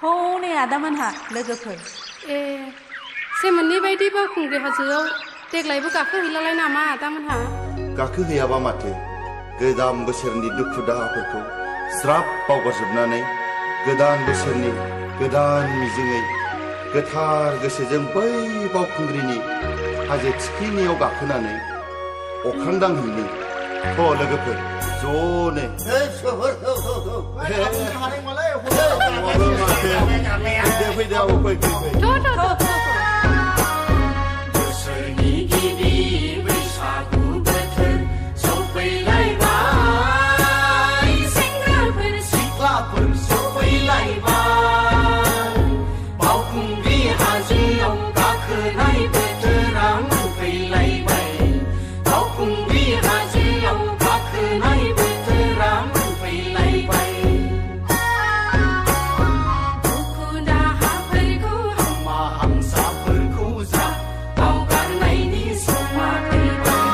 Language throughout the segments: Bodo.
हनै आदामोनहा लोगोफोर ए सेमोननि बायदि बावखुंग्रि हाजोआव देग्लायबो गाखोहैलालाय नामा आदामोनहा गाखोहैयाबा माथो गोदान बोसोरनि दुखु दाहाफोरखौ ज्राब बावगारजोबनानै गोदान बोसोरनि गोदान मिजिङै गोथार गोसोजों बै बावखुंग्रिनि हाजो थिखिनियाव गाखोनानै अख्रां दांहैनो थ' लोगोफोर ज'नो बोसोरनि गिबि बैसागु बोथोर सफैलायबाय सेंग्राफोर सिख्लाफोर सफैलायबाय बावखुंग्रि हाजोआव गाखोनाय बोथोरा मोनफैलायबाय बावखुंग्रि हाजोआव गाखोनाय बोथोरा मोनफैलायबाय दुखु दाहाफोरखौ हामा हांसाफोरखौ जा बावगारनायनि समा फैबाय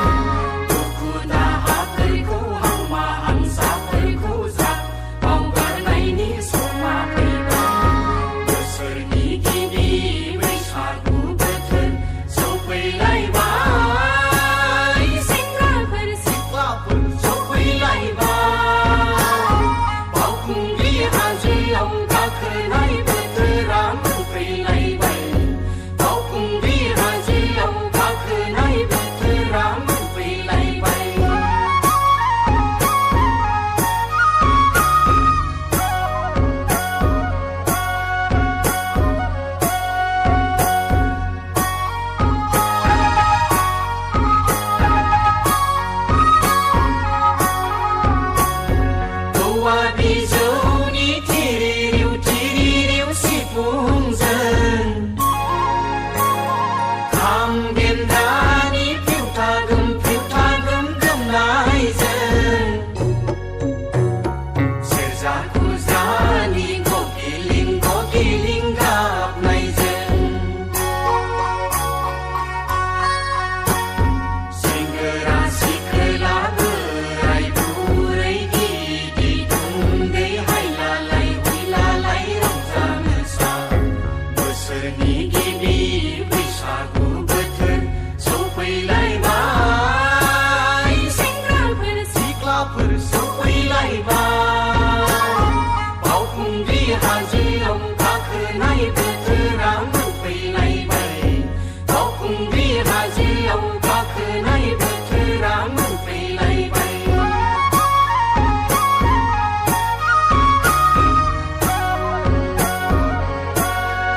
दुखु दाहाफोरखौ हामा हांसाफोरखौ जा बावगारनायनि समा फैबाय बोसोरनि गिबि बैसागु बोथोर सफैलायबाय सेंग्राफोर सिख्लाफोर सफैलायबाय बावखुंग्रि हाजोआव गाखोनाय बोथोरा मोनफैलायबाय बावखुंग्रि हाजोआव गाखोनाय बोथोरा मोनफैलायबाय औवा बिजौ